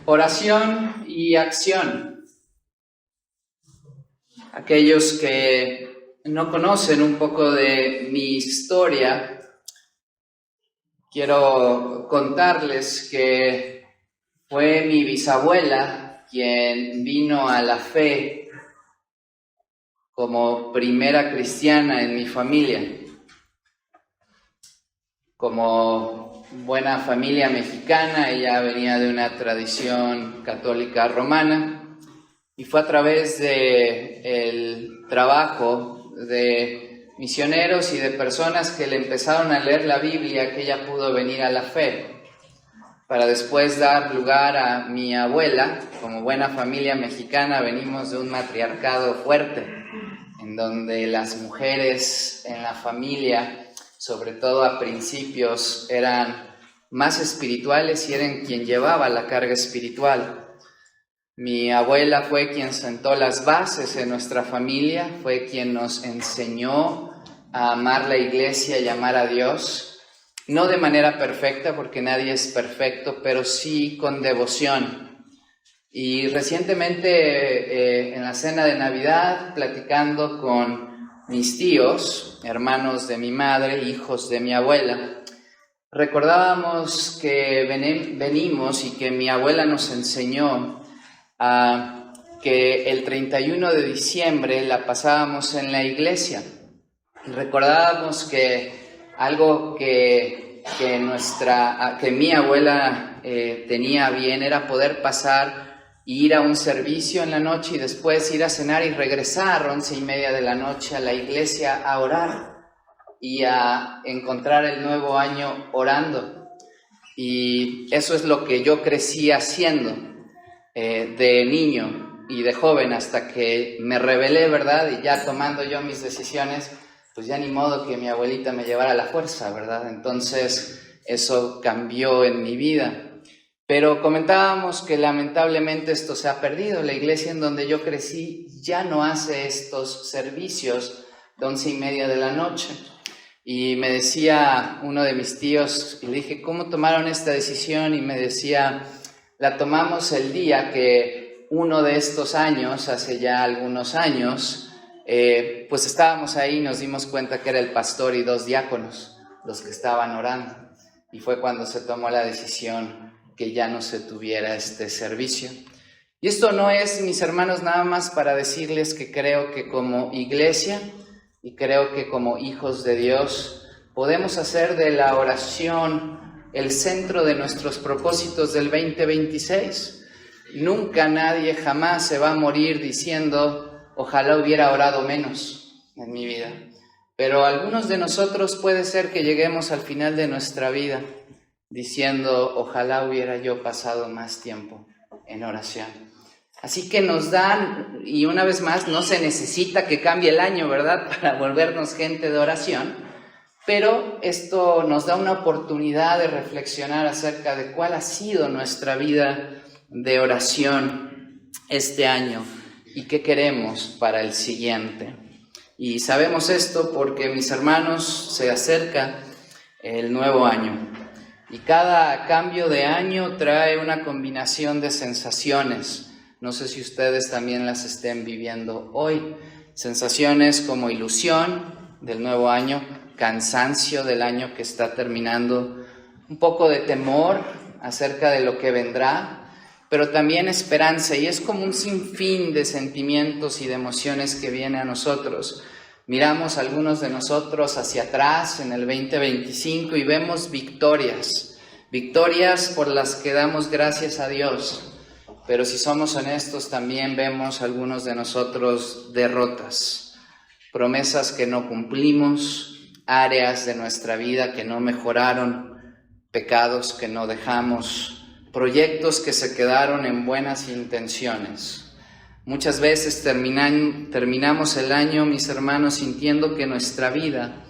Oración y acción. Aquellos que no conocen un poco de mi historia, quiero contarles que fue mi bisabuela quien vino a la fe como primera cristiana en mi familia. Como buena familia mexicana, ella venía de una tradición católica romana y fue a través del trabajo de misioneros y de personas que le empezaron a leer la Biblia que ella pudo venir a la fe, para después dar lugar a mi abuela. Como buena familia mexicana venimos de un matriarcado fuerte, en donde las mujeres en la familia, sobre todo a principios, eran más espirituales y eran quien llevaba la carga espiritual. Mi abuela fue quien sentó las bases en nuestra familia, fue quien nos enseñó a amar la iglesia y amar a Dios, no de manera perfecta, porque nadie es perfecto, pero sí con devoción. Y recientemente en la cena de Navidad, platicando con mis tíos, hermanos de mi madre, hijos de mi abuela, recordábamos que venimos y que mi abuela nos enseñó que el 31 de diciembre la pasábamos en la iglesia. Y recordábamos que algo que mi abuela tenía bien era poder pasar y ir a un servicio en la noche y después ir a cenar y regresar 11:30 de la noche a la iglesia a orar y a encontrar el nuevo año orando. Y eso es lo que yo crecí haciendo de niño y de joven, hasta que me rebelé, ¿verdad? Y ya tomando yo mis decisiones, pues ya ni modo que mi abuelita me llevara a la fuerza, ¿verdad? Entonces eso cambió en mi vida. Pero comentábamos que lamentablemente esto se ha perdido. La iglesia en donde yo crecí ya no hace estos servicios de 11:30 de la noche. Y me decía uno de mis tíos, y le dije, ¿cómo tomaron esta decisión? Y me decía, la tomamos el día que uno de estos años, hace ya algunos años, pues estábamos ahí y nos dimos cuenta que era el pastor y 2 diáconos los que estaban orando. Y fue cuando se tomó la decisión que ya no se tuviera este servicio. Y esto no es, mis hermanos, nada más para decirles que creo que como iglesia y creo que como hijos de Dios podemos hacer de la oración el centro de nuestros propósitos del 2026. Nunca nadie jamás se va a morir diciendo, ojalá hubiera orado menos en mi vida. Pero algunos de nosotros puede ser que lleguemos al final de nuestra vida diciendo, ojalá hubiera yo pasado más tiempo en oración. Así que nos dan, y una vez más, no se necesita que cambie el año, ¿verdad?, para volvernos gente de oración, pero esto nos da una oportunidad de reflexionar acerca de cuál ha sido nuestra vida de oración este año y qué queremos para el siguiente. Y sabemos esto porque, mis hermanos, se acerca el nuevo año. Y cada cambio de año trae una combinación de sensaciones. No sé si ustedes también las estén viviendo hoy. Sensaciones como ilusión del nuevo año, cansancio del año que está terminando, un poco de temor acerca de lo que vendrá, pero también esperanza. Y es como un sinfín de sentimientos y de emociones que viene a nosotros. Miramos algunos de nosotros hacia atrás en el 2025 y vemos victorias por las que damos gracias a Dios. Pero si somos honestos, también vemos algunos de nosotros derrotas, promesas que no cumplimos, áreas de nuestra vida que no mejoraron, pecados que no dejamos, proyectos que se quedaron en buenas intenciones. Muchas veces terminamos el año, mis hermanos, sintiendo que nuestra vida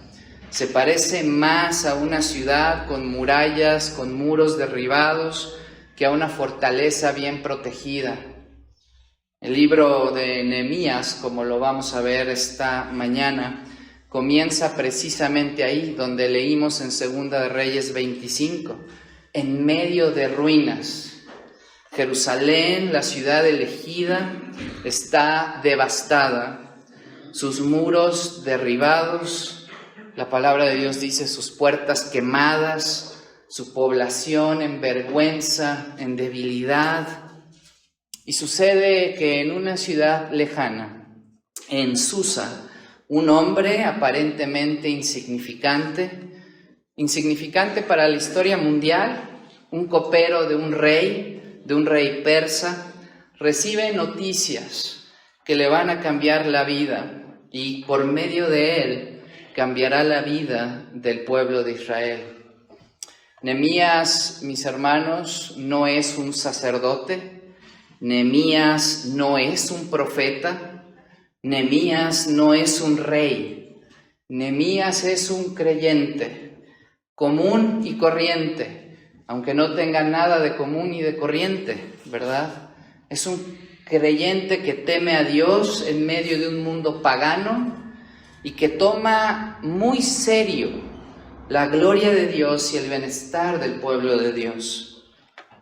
se parece más a una ciudad con murallas, con muros derribados, que a una fortaleza bien protegida. El libro de Nehemías, como lo vamos a ver esta mañana, comienza precisamente ahí, donde leímos en 2 de Reyes 25, en medio de ruinas. Jerusalén, la ciudad elegida, está devastada, sus muros derribados, la palabra de Dios dice sus puertas quemadas, su población en vergüenza, en debilidad. Y sucede que en una ciudad lejana, en Susa, un hombre aparentemente insignificante para la historia mundial, un copero de un rey persa, recibe noticias que le van a cambiar la vida y por medio de él cambiará la vida del pueblo de Israel. Nehemías, mis hermanos, no es un sacerdote, Nehemías no es un profeta, Nehemías no es un rey, Nehemías es un creyente común y corriente, aunque no tenga nada de común y de corriente, ¿verdad? Es un creyente que teme a Dios en medio de un mundo pagano y que toma muy serio la gloria de Dios y el bienestar del pueblo de Dios.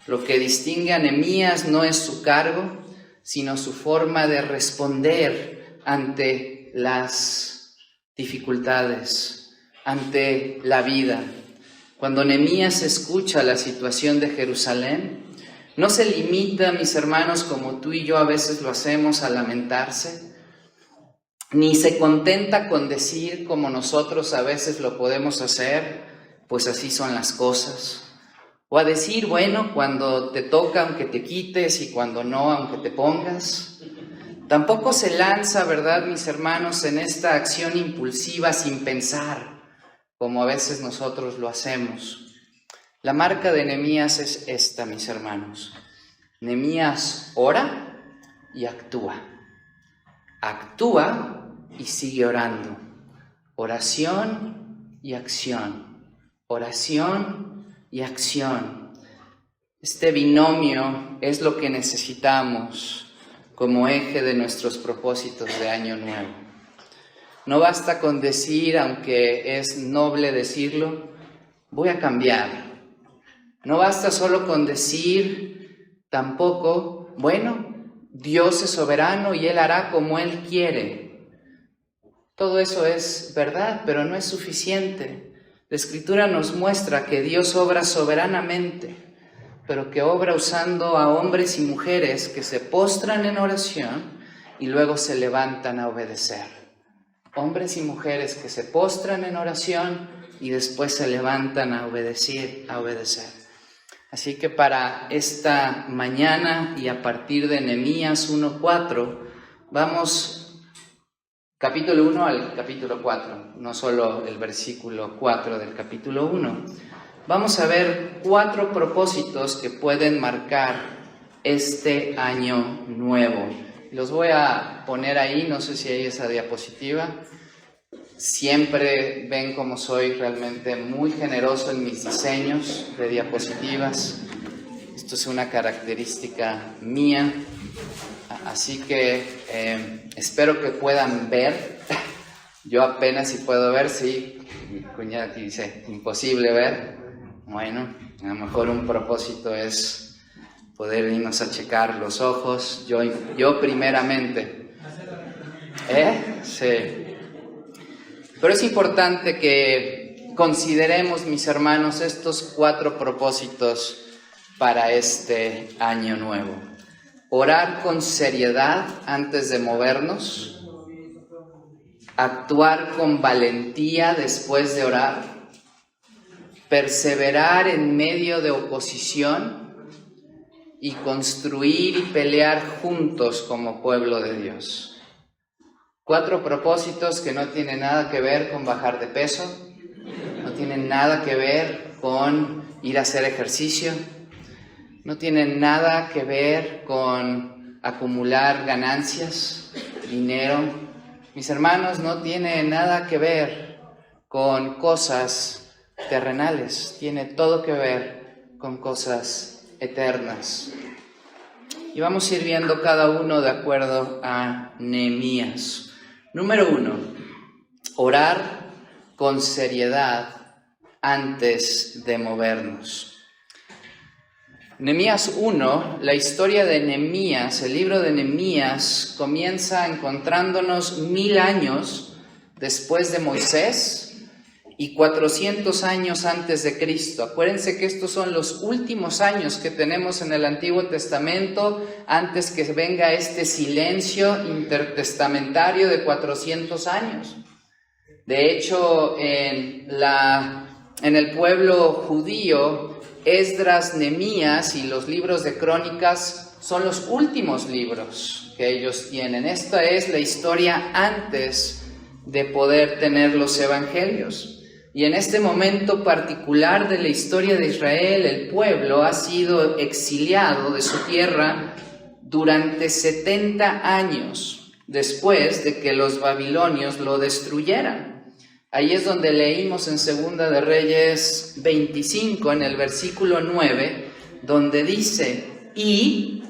Lo que distingue a Nehemías no es su cargo, sino su forma de responder ante las dificultades, ante la vida. Cuando Nehemías escucha la situación de Jerusalén, no se limita, mis hermanos, como tú y yo a veces lo hacemos, a lamentarse, ni se contenta con decir como nosotros a veces lo podemos hacer, pues así son las cosas. O a decir, bueno, cuando te toca aunque te quites y cuando no aunque te pongas. Tampoco se lanza, ¿verdad, mis hermanos, en esta acción impulsiva sin pensar, como a veces nosotros lo hacemos. La marca de Nehemías es esta, mis hermanos. Nehemías ora y actúa. Actúa y sigue orando. Oración y acción. Oración y acción. Este binomio es lo que necesitamos como eje de nuestros propósitos de Año Nuevo. No basta con decir, aunque es noble decirlo, voy a cambiar. No basta solo con decir tampoco, bueno, Dios es soberano y Él hará como Él quiere. Todo eso es verdad, pero no es suficiente. La Escritura nos muestra que Dios obra soberanamente, pero que obra usando a hombres y mujeres que se postran en oración y luego se levantan a obedecer. Hombres y mujeres que se postran en oración y después se levantan a obedecer. Así que para esta mañana y a partir de Nehemías 1:4, vamos capítulo 1 al capítulo 4, no solo el versículo 4 del capítulo 1. Vamos a ver 4 propósitos que pueden marcar este año nuevo. Los voy a poner ahí, no sé si hay esa diapositiva. Siempre ven cómo soy realmente muy generoso en mis diseños de diapositivas. Esto es una característica mía. Así que espero que puedan ver. Yo apenas si puedo ver, sí. Mi cuñada aquí dice, imposible ver. Bueno, a lo mejor un propósito es poder irnos a checar los ojos. Yo primeramente. Sí. Pero es importante que consideremos, mis hermanos, estos 4 propósitos para este año nuevo. Orar con seriedad antes de movernos, actuar con valentía después de orar, perseverar en medio de oposición y construir y pelear juntos como pueblo de Dios. 4 propósitos que no tienen nada que ver con bajar de peso, no tienen nada que ver con ir a hacer ejercicio, no tienen nada que ver con acumular ganancias, dinero. Mis hermanos, no tiene nada que ver con cosas terrenales, tiene todo que ver con cosas eternas. Y vamos a ir viendo cada uno de acuerdo a Nehemías. Número 1, orar con seriedad antes de movernos. Nehemías 1, la historia de Nehemías, el libro de Nehemías comienza encontrándonos 1000 años después de Moisés y 400 años antes de Cristo. Acuérdense que estos son los últimos años que tenemos en el Antiguo Testamento antes que venga este silencio intertestamentario de 400 años. De hecho, en el pueblo judío, Esdras, Nehemías y los libros de Crónicas son los últimos libros que ellos tienen. Esta es la historia antes de poder tener los evangelios. Y en este momento particular de la historia de Israel, el pueblo ha sido exiliado de su tierra durante 70 años después de que los babilonios lo destruyeran. Ahí es donde leímos en Segunda de Reyes 25, en el versículo 9, donde dice, y,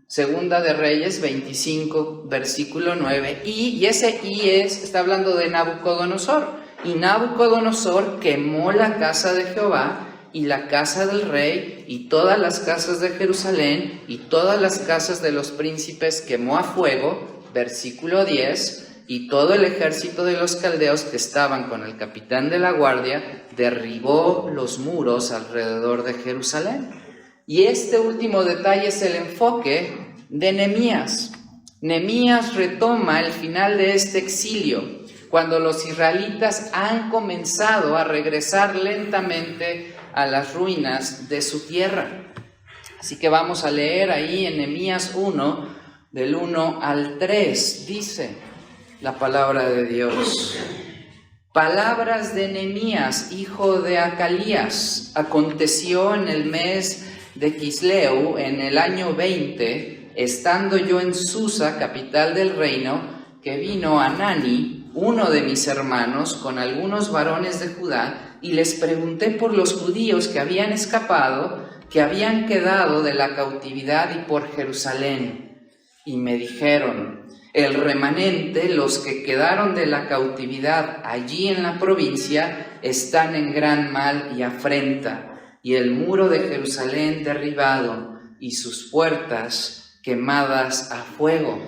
Segunda de Reyes 25, versículo 9, y ese está hablando de Nabucodonosor. Y Nabucodonosor quemó la casa de Jehová y la casa del rey y todas las casas de Jerusalén y todas las casas de los príncipes quemó a fuego, versículo 10, y todo el ejército de los caldeos que estaban con el capitán de la guardia derribó los muros alrededor de Jerusalén. Y este último detalle es el enfoque de Nehemías. Nehemías retoma el final de este exilio, cuando los israelitas han comenzado a regresar lentamente a las ruinas de su tierra. Así que vamos a leer ahí en Nehemías 1, del 1 al 3, dice la palabra de Dios. Palabras de Nehemías, hijo de Acalías. Aconteció en el mes de Quisleu, en el año 20, estando yo en Susa, capital del reino, que vino Hanani, uno de mis hermanos, con algunos varones de Judá, y les pregunté por los judíos que habían escapado, que habían quedado de la cautividad y por Jerusalén. Y me dijeron, el remanente, los que quedaron de la cautividad allí en la provincia, están en gran mal y afrenta, y el muro de Jerusalén derribado, y sus puertas quemadas a fuego.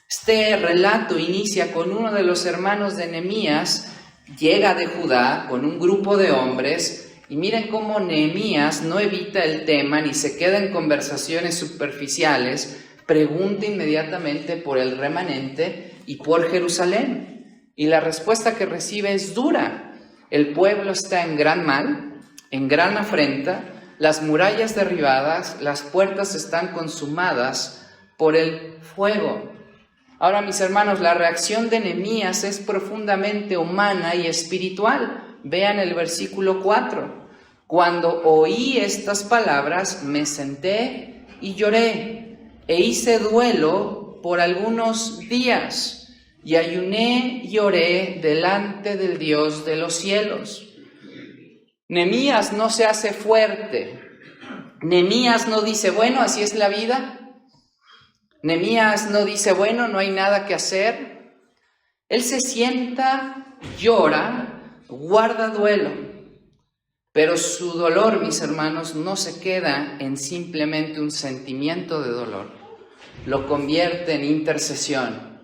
Este relato inicia con uno de los hermanos de Nehemías, llega de Judá con un grupo de hombres, y miren cómo Nehemías no evita el tema ni se queda en conversaciones superficiales, pregunta inmediatamente por el remanente y por Jerusalén. Y la respuesta que recibe es dura. El pueblo está en gran mal, en gran afrenta, las murallas derribadas, las puertas están consumadas por el fuego. Ahora, mis hermanos, la reacción de Nehemías es profundamente humana y espiritual. Vean el versículo 4. Cuando oí estas palabras, me senté y lloré, e hice duelo por algunos días, y ayuné y oré delante del Dios de los cielos. Nehemías no se hace fuerte. Nehemías no dice, bueno, así es la vida. Nehemías no dice, bueno, no hay nada que hacer. Él se sienta, llora, guarda duelo. Pero su dolor, mis hermanos, no se queda en simplemente un sentimiento de dolor. Lo convierte en intercesión.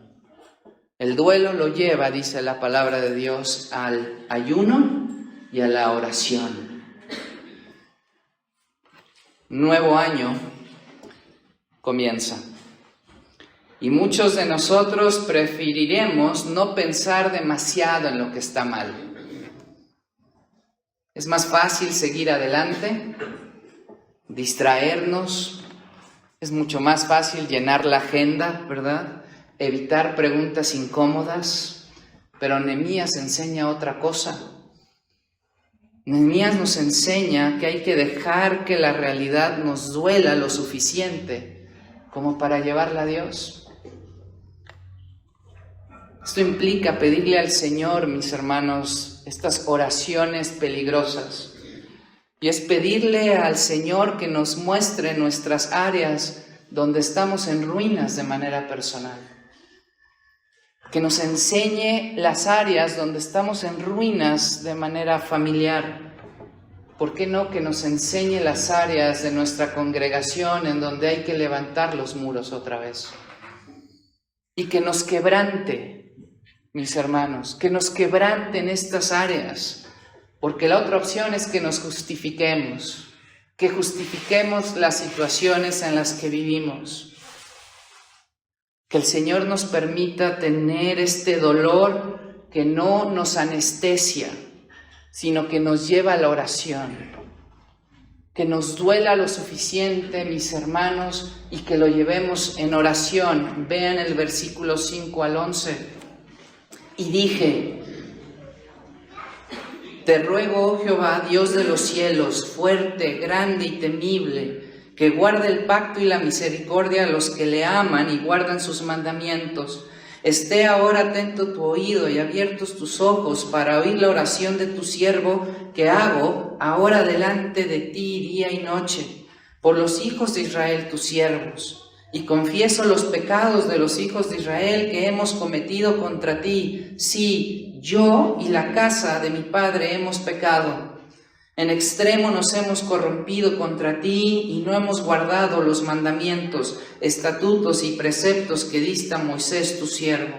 El duelo lo lleva, dice la palabra de Dios, al ayuno y a la oración. Un nuevo año comienza. Y muchos de nosotros preferiremos no pensar demasiado en lo que está mal. Es más fácil seguir adelante, distraernos. Es mucho más fácil llenar la agenda, ¿verdad? Evitar preguntas incómodas. Pero Nehemías enseña otra cosa. Nehemías nos enseña que hay que dejar que la realidad nos duela lo suficiente como para llevarla a Dios. Esto implica pedirle al Señor, mis hermanos, estas oraciones peligrosas. Y es pedirle al Señor que nos muestre nuestras áreas donde estamos en ruinas de manera personal. Que nos enseñe las áreas donde estamos en ruinas de manera familiar. ¿por qué no que nos enseñe las áreas de nuestra congregación en donde hay que levantar los muros otra vez? Y que nos quebrante, mis hermanos, que nos quebrante en estas áreas, porque la otra opción es que nos justifiquemos, que justifiquemos las situaciones en las que vivimos. Que el Señor nos permita tener este dolor que no nos anestesia, sino que nos lleva a la oración. Que nos duela lo suficiente, mis hermanos, y que lo llevemos en oración. Vean el versículo 5 al 11. Y dije: te ruego, oh Jehová, Dios de los cielos, fuerte, grande y temible, que guarde el pacto y la misericordia a los que le aman y guardan sus mandamientos. Esté ahora atento tu oído y abiertos tus ojos para oír la oración de tu siervo que hago ahora delante de ti día y noche, por los hijos de Israel tus siervos. Y confieso los pecados de los hijos de Israel que hemos cometido contra ti. Sí, yo y la casa de mi padre hemos pecado. En extremo nos hemos corrompido contra ti y no hemos guardado los mandamientos, estatutos y preceptos que diste a Moisés tu siervo.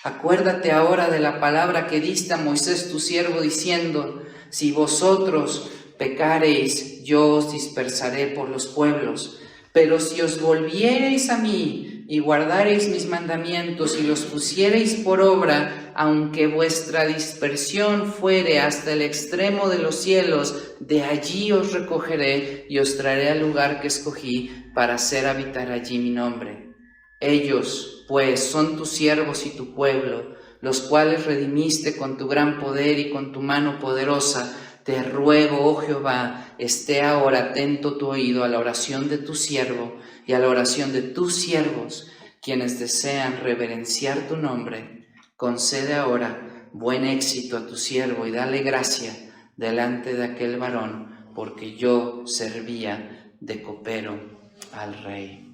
Acuérdate ahora de la palabra que diste a Moisés tu siervo, diciendo: si vosotros pecareis, yo os dispersaré por los pueblos. Pero si os volviereis a mí y guardareis mis mandamientos y los pusiereis por obra, aunque vuestra dispersión fuere hasta el extremo de los cielos, de allí os recogeré y os traeré al lugar que escogí para hacer habitar allí mi nombre. Ellos, pues, son tus siervos y tu pueblo, los cuales redimiste con tu gran poder y con tu mano poderosa. Te ruego, oh Jehová, esté ahora atento tu oído a la oración de tu siervo y a la oración de tus siervos, quienes desean reverenciar tu nombre. Concede ahora buen éxito a tu siervo y dale gracia delante de aquel varón, porque yo servía de copero al rey.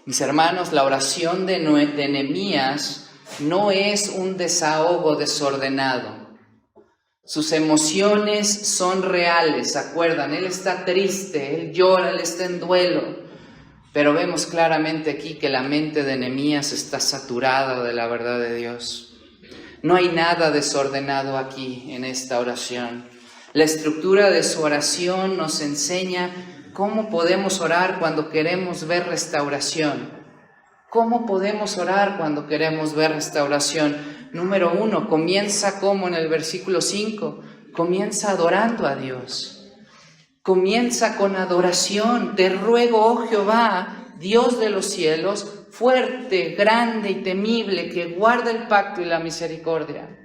Mis hermanos, la oración de Nehemías no es un desahogo desordenado. Sus emociones son reales, ¿se acuerdan? Él está triste, él llora, él está en duelo. Pero vemos claramente aquí que la mente de Nehemías está saturada de la verdad de Dios. No hay nada desordenado aquí en esta oración. La estructura de su oración nos enseña cómo podemos orar cuando queremos ver restauración. ¿Cómo podemos orar cuando queremos ver restauración? Número 1, comienza como en el versículo 5, comienza adorando a Dios. Comienza con adoración. Te ruego, oh Jehová, Dios de los cielos, fuerte, grande y temible, que guarda el pacto y la misericordia.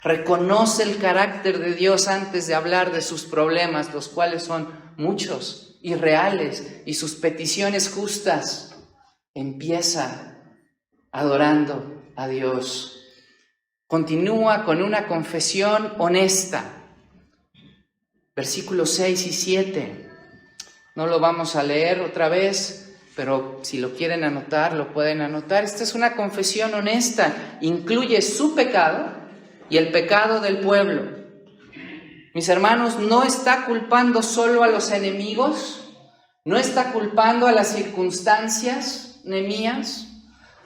Reconoce el carácter de Dios antes de hablar de sus problemas, los cuales son muchos y reales, y sus peticiones justas. Empieza adorando a Dios. Continúa con una confesión honesta. Versículos 6 y 7. No lo vamos a leer otra vez, pero si lo quieren anotar, lo pueden anotar. Esta es una confesión honesta. Incluye su pecado y el pecado del pueblo. Mis hermanos, no está culpando solo a los enemigos, no está culpando a las circunstancias, Nehemías.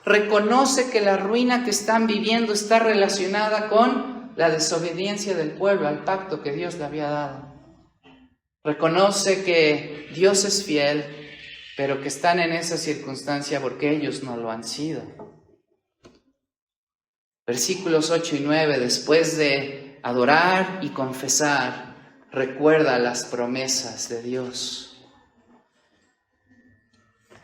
Reconoce que la ruina que están viviendo está relacionada con la desobediencia del pueblo al pacto que Dios le había dado. Reconoce que Dios es fiel, pero que están en esa circunstancia porque ellos no lo han sido. Versículos 8 y 9, después de adorar y confesar, recuerda las promesas de Dios.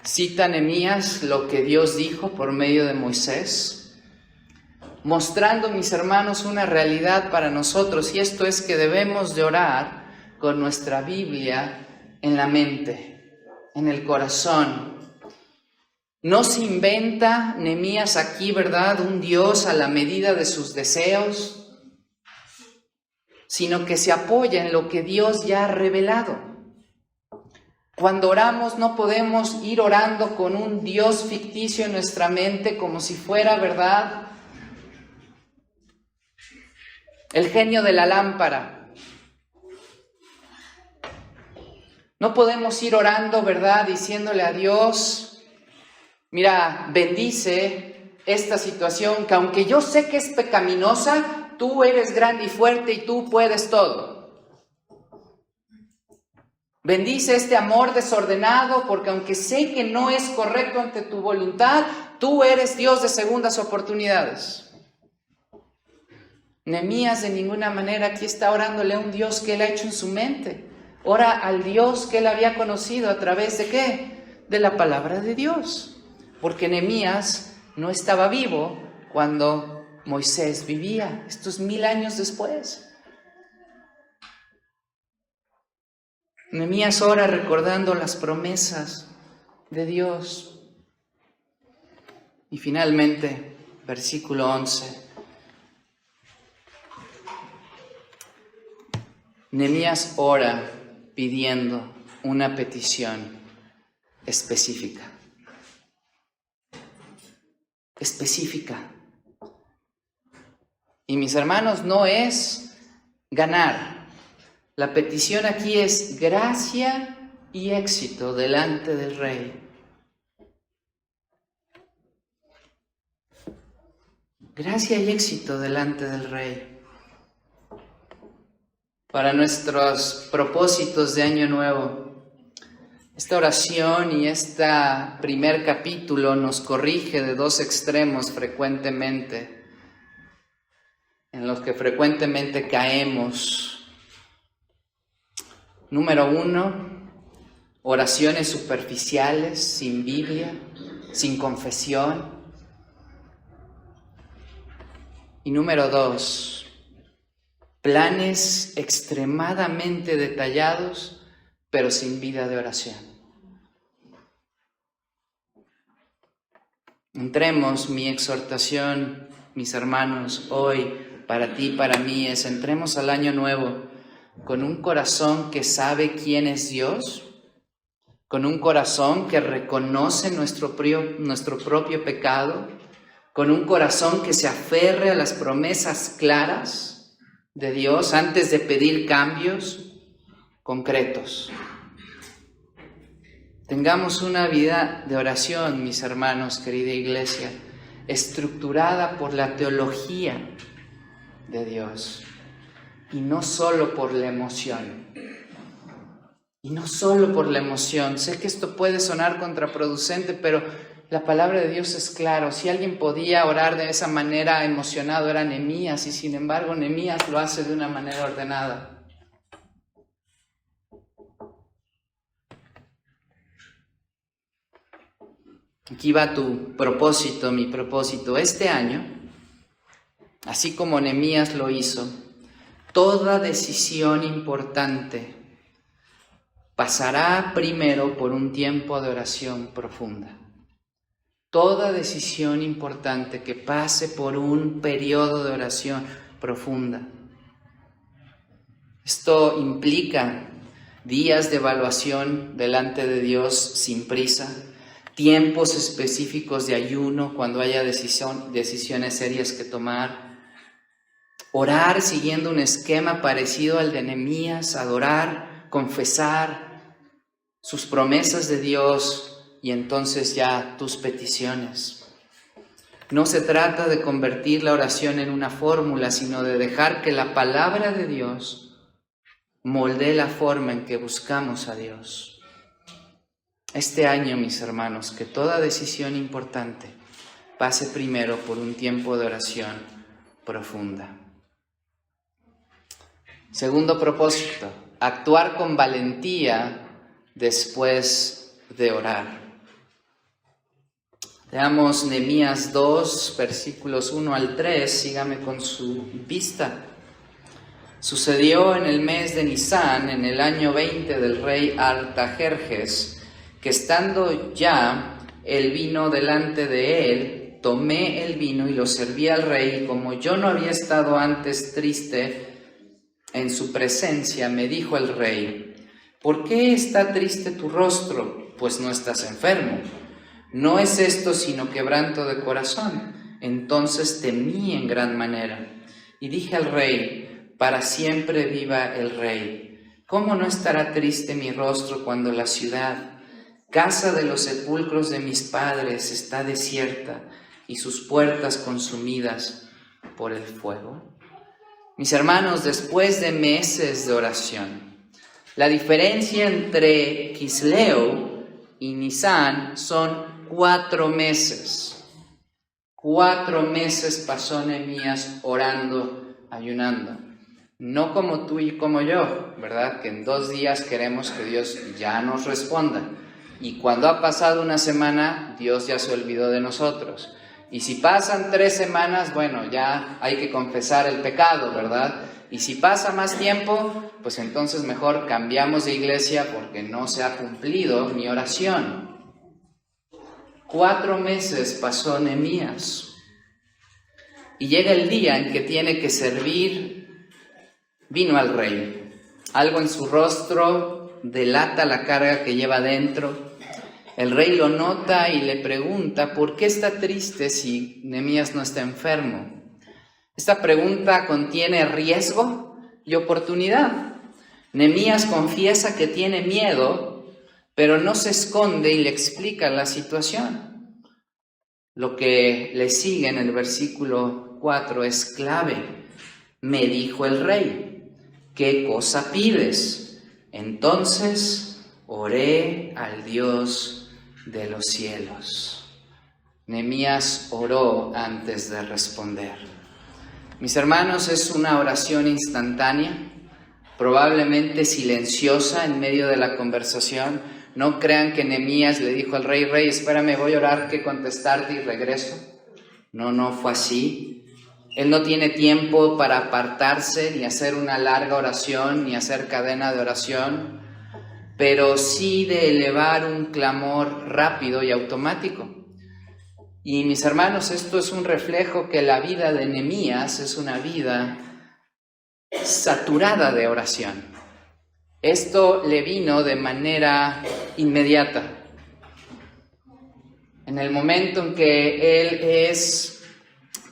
Cita Nehemías lo que Dios dijo por medio de Moisés, mostrando, mis hermanos, una realidad para nosotros, y esto es que debemos de orar con nuestra Biblia en la mente, en el corazón. No se inventa Nehemías aquí, ¿verdad?, un Dios a la medida de sus deseos, sino que se apoya en lo que Dios ya ha revelado. Cuando oramos no podemos ir orando con un Dios ficticio en nuestra mente como si fuera, ¿verdad?, el genio de la lámpara. No podemos ir orando, ¿verdad? Diciéndole a Dios, mira, bendice esta situación que aunque yo sé que es pecaminosa, tú eres grande y fuerte y tú puedes todo. Bendice este amor desordenado porque aunque sé que no es correcto ante tu voluntad, tú eres Dios de segundas oportunidades. Nehemías de ninguna manera aquí está orándole a un Dios que él ha hecho en su mente. Ora al Dios que él había conocido a través de ¿qué? De la palabra de Dios. Porque Nehemías no estaba vivo cuando Moisés vivía. Esto es 1000 años después. Nehemías ora recordando las promesas de Dios. Y finalmente, versículo 11. Nehemías ora pidiendo una petición específica. Específica. Y mis hermanos, no es ganar. La petición aquí es gracia y éxito delante del Rey. Gracia y éxito delante del Rey. Para nuestros propósitos de Año Nuevo, esta oración y este primer capítulo nos corrige de dos extremos frecuentemente, en los que frecuentemente caemos. Número 1, oraciones superficiales, sin Biblia, sin confesión. Y número 2, planes extremadamente detallados, pero sin vida de oración. Entremos, mi exhortación, mis hermanos, hoy para ti y para mí es: entremos al año nuevo con un corazón que sabe quién es Dios, con un corazón que reconoce nuestro propio pecado, con un corazón que se aferre a las promesas claras de Dios antes de pedir cambios concretos. Tengamos una vida de oración, mis hermanos, querida iglesia, estructurada por la teología de Dios y no solo por la emoción. Y no solo por la emoción. Sé que esto puede sonar contraproducente, pero la palabra de Dios es clara. Si alguien podía orar de esa manera emocionado era Nehemías, y sin embargo Nehemías lo hace de una manera ordenada. Aquí va tu propósito, mi propósito. Este año, así como Nehemías lo hizo, toda decisión importante pasará primero por un tiempo de oración profunda. Toda decisión importante que pase por un periodo de oración profunda. Esto implica días de evaluación delante de Dios sin prisa, tiempos específicos de ayuno cuando haya decisiones serias que tomar, orar siguiendo un esquema parecido al de Nehemías, adorar, confesar sus promesas de Dios y entonces ya tus peticiones. No se trata de convertir la oración en una fórmula, sino de dejar que la palabra de Dios moldee la forma en que buscamos a Dios. Este año, mis hermanos, que toda decisión importante pase primero por un tiempo de oración profunda. Segundo propósito, actuar con valentía después de orar. Leamos Nehemías 2, versículos 1 al 3, sígame con su vista. Sucedió en el mes de Nisán, en el año 20 del rey Artajerjes, que estando ya el vino delante de él, tomé el vino y lo serví al rey, y como yo no había estado antes triste en su presencia, me dijo el rey: ¿por qué está triste tu rostro? Pues no estás enfermo. No es esto sino quebranto de corazón. Entonces temí en gran manera y dije al rey: para siempre viva el rey. ¿Cómo no estará triste mi rostro cuando la ciudad, casa de los sepulcros de mis padres, está desierta y sus puertas consumidas por el fuego? Mis hermanos, después de meses de oración, la diferencia entre Kisleu y Nisan son 4 meses. 4 meses pasó Nehemías orando, ayunando. No como tú y como yo, ¿verdad? Que en 2 días queremos que Dios ya nos responda. Y cuando ha pasado una semana, Dios ya se olvidó de nosotros. Y si pasan 3 semanas, bueno, ya hay que confesar el pecado, ¿verdad? Y si pasa más tiempo, pues entonces mejor cambiamos de iglesia porque no se ha cumplido mi oración. 4 meses pasó Nehemías. Y llega el día en que tiene que servir vino al rey. Algo en su rostro delata la carga que lleva dentro. El rey lo nota y le pregunta, ¿por qué está triste si Nehemías no está enfermo? Esta pregunta contiene riesgo y oportunidad. Nehemías confiesa que tiene miedo, pero no se esconde y le explica la situación. Lo que le sigue en el versículo 4 es clave. Me dijo el rey, ¿qué cosa pides? Entonces oré al Dios de los cielos. Nehemías oró antes de responder. Mis hermanos, es una oración instantánea, probablemente silenciosa en medio de la conversación. No crean que Nehemías le dijo al rey, rey, espérame, voy a orar que contestarte y regreso. No fue así. Él no tiene tiempo para apartarse, ni hacer una larga oración, ni hacer cadena de oración, pero sí de elevar un clamor rápido y automático. Y mis hermanos, esto es un reflejo que la vida de Nehemías es una vida saturada de oración. Esto le vino de manera inmediata. En el momento en que él es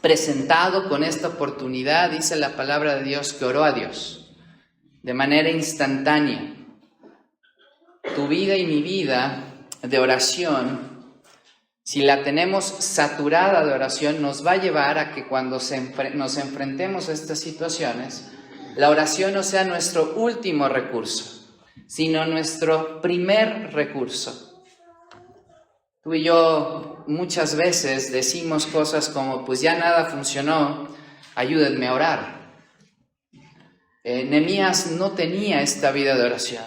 presentado con esta oportunidad, dice la palabra de Dios que oró a Dios de manera instantánea. Tu vida y mi vida de oración, si la tenemos saturada de oración, nos va a llevar a que cuando nos enfrentemos a estas situaciones, la oración no sea nuestro último recurso, sino nuestro primer recurso. Tú y yo muchas veces decimos cosas como, pues ya nada funcionó, ayúdenme a orar. Nehemías no tenía esta vida de oración.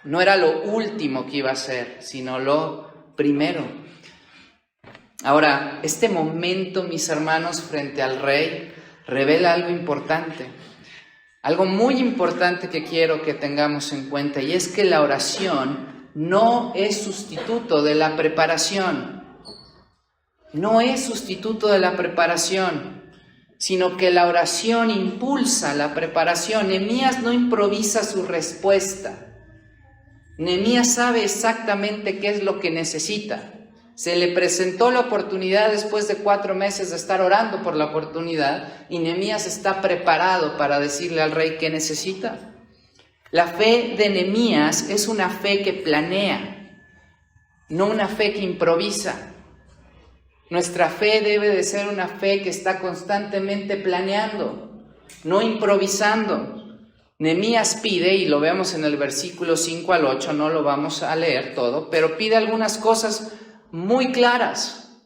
No era lo último que iba a hacer, sino lo primero. Ahora, este momento, mis hermanos, frente al rey, revela algo importante. Algo muy importante que quiero que tengamos en cuenta, y es que la oración no es sustituto de la preparación. No es sustituto de la preparación, sino que la oración impulsa la preparación. Nehemías no improvisa su respuesta. Nehemías sabe exactamente qué es lo que necesita. Se le presentó la oportunidad después de 4 meses de estar orando por la oportunidad, y Nehemías está preparado para decirle al rey qué necesita. La fe de Nehemías es una fe que planea, no una fe que improvisa. Nuestra fe debe de ser una fe que está constantemente planeando, no improvisando. Nehemías pide, y lo vemos en el versículo 5 al 8, no lo vamos a leer todo, pero pide algunas cosas muy claras.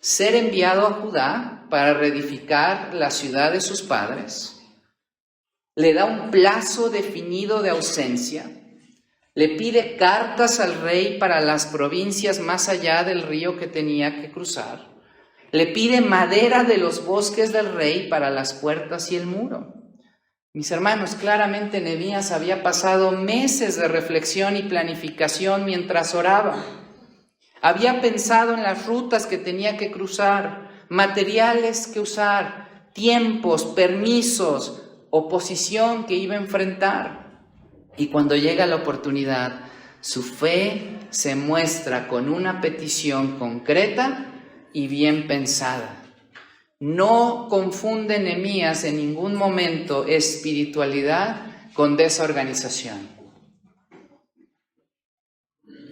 Ser enviado a Judá para reedificar la ciudad de sus padres. Le da un plazo definido de ausencia. Le pide cartas al rey para las provincias más allá del río que tenía que cruzar. Le pide madera de los bosques del rey para las puertas y el muro. Mis hermanos, claramente Nehemías había pasado meses de reflexión y planificación mientras oraba. Había pensado en las rutas que tenía que cruzar, materiales que usar, tiempos, permisos, oposición que iba a enfrentar. Y cuando llega la oportunidad, su fe se muestra con una petición concreta y bien pensada. No confunde Nehemías en ningún momento espiritualidad con desorganización.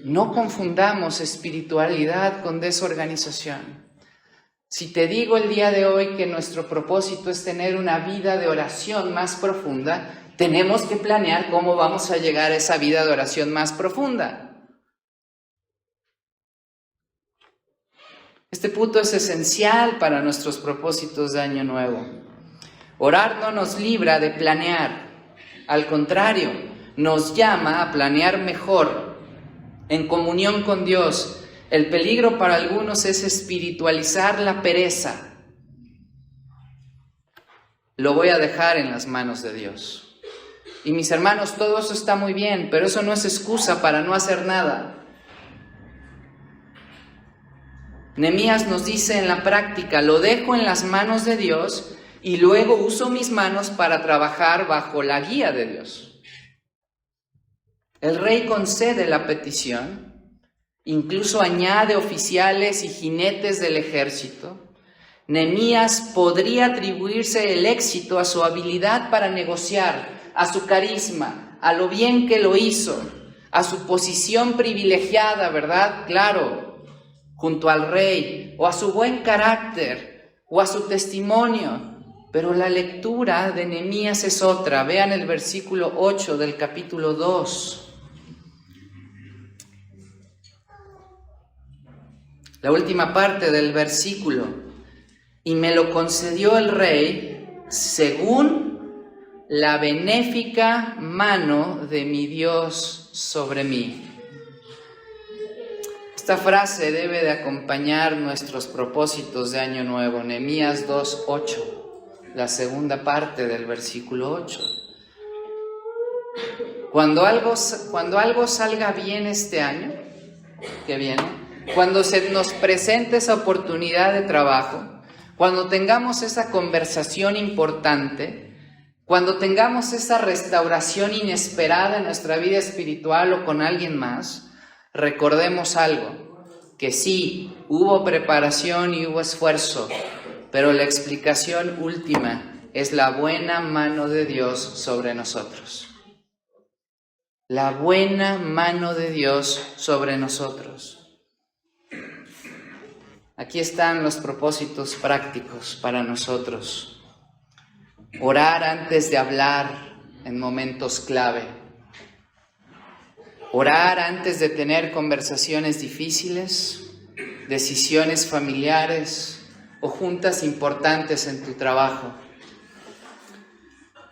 No confundamos espiritualidad con desorganización. Si te digo el día de hoy que nuestro propósito es tener una vida de oración más profunda, tenemos que planear cómo vamos a llegar a esa vida de oración más profunda. Este punto es esencial para nuestros propósitos de Año Nuevo. Orar no nos libra de planear. Al contrario, nos llama a planear mejor, en comunión con Dios. El peligro para algunos es espiritualizar la pereza. Lo voy a dejar en las manos de Dios. Y mis hermanos, todo eso está muy bien, pero eso no es excusa para no hacer nada. Nehemías nos dice en la práctica, lo dejo en las manos de Dios y luego uso mis manos para trabajar bajo la guía de Dios. El rey concede la petición, incluso añade oficiales y jinetes del ejército. Nehemías podría atribuirse el éxito a su habilidad para negociar, a su carisma, a lo bien que lo hizo, a su posición privilegiada, ¿verdad? Claro, junto al rey, o a su buen carácter, o a su testimonio. Pero la lectura de Nehemías es otra. Vean el versículo 8 del capítulo 2. La última parte del versículo. Y me lo concedió el rey según la benéfica mano de mi Dios sobre mí. Esta frase debe de acompañar nuestros propósitos de Año Nuevo. Nehemías 2:8, la segunda parte del versículo 8. Cuando algo salga bien este año, que viene, cuando se nos presente esa oportunidad de trabajo, cuando tengamos esa conversación importante, cuando tengamos esa restauración inesperada en nuestra vida espiritual o con alguien más, recordemos algo, que sí, hubo preparación y hubo esfuerzo, pero la explicación última es la buena mano de Dios sobre nosotros. La buena mano de Dios sobre nosotros. Aquí están los propósitos prácticos para nosotros. Orar antes de hablar en momentos clave. Orar antes de tener conversaciones difíciles, decisiones familiares o juntas importantes en tu trabajo.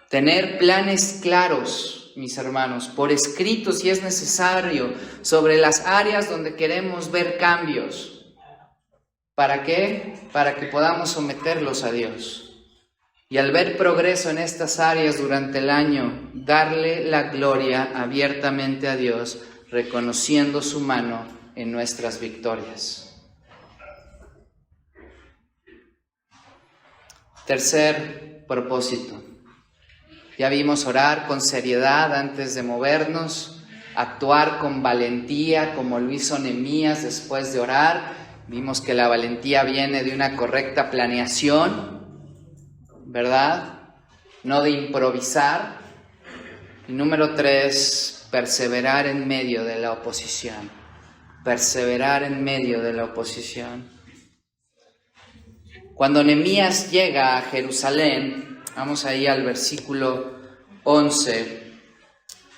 Tener planes claros, mis hermanos, por escrito si es necesario, sobre las áreas donde queremos ver cambios. ¿Para qué? Para que podamos someterlos a Dios. Y al ver progreso en estas áreas durante el año, darle la gloria abiertamente a Dios, reconociendo su mano en nuestras victorias. Tercer propósito. Ya vimos orar con seriedad antes de movernos, actuar con valentía como lo hizo Nehemías después de orar. Vimos que la valentía viene de una correcta planeación, ¿verdad? No de improvisar. Y número 3, perseverar en medio de la oposición. Perseverar en medio de la oposición. Cuando Nehemías llega a Jerusalén, vamos ahí al versículo 11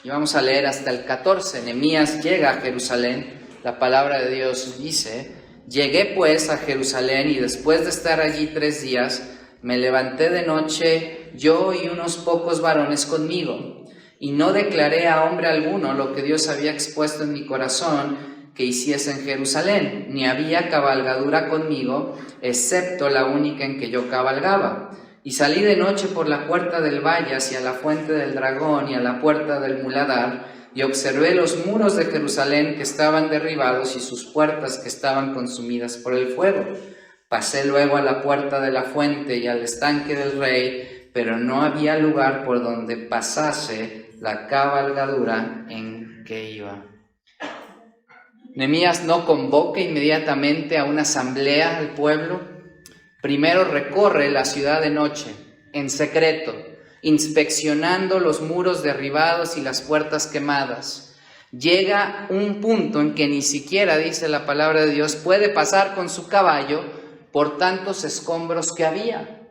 y vamos a leer hasta el 14. Nehemías llega a Jerusalén, la palabra de Dios dice: llegué pues a Jerusalén y después de estar allí 3 días, me levanté de noche, yo y unos pocos varones conmigo, y no declaré a hombre alguno lo que Dios había expuesto en mi corazón que hiciese en Jerusalén, ni había cabalgadura conmigo, excepto la única en que yo cabalgaba. Y salí de noche por la puerta del valle hacia la fuente del dragón y a la puerta del muladar, y observé los muros de Jerusalén que estaban derribados y sus puertas que estaban consumidas por el fuego. Pasé luego a la puerta de la fuente y al estanque del rey, pero no había lugar por donde pasase la cabalgadura en que iba. Nehemías no convoca inmediatamente a una asamblea al pueblo. Primero recorre la ciudad de noche, en secreto, inspeccionando los muros derribados y las puertas quemadas. Llega un punto en que ni siquiera, dice la palabra de Dios, puede pasar con su caballo por tantos escombros que había.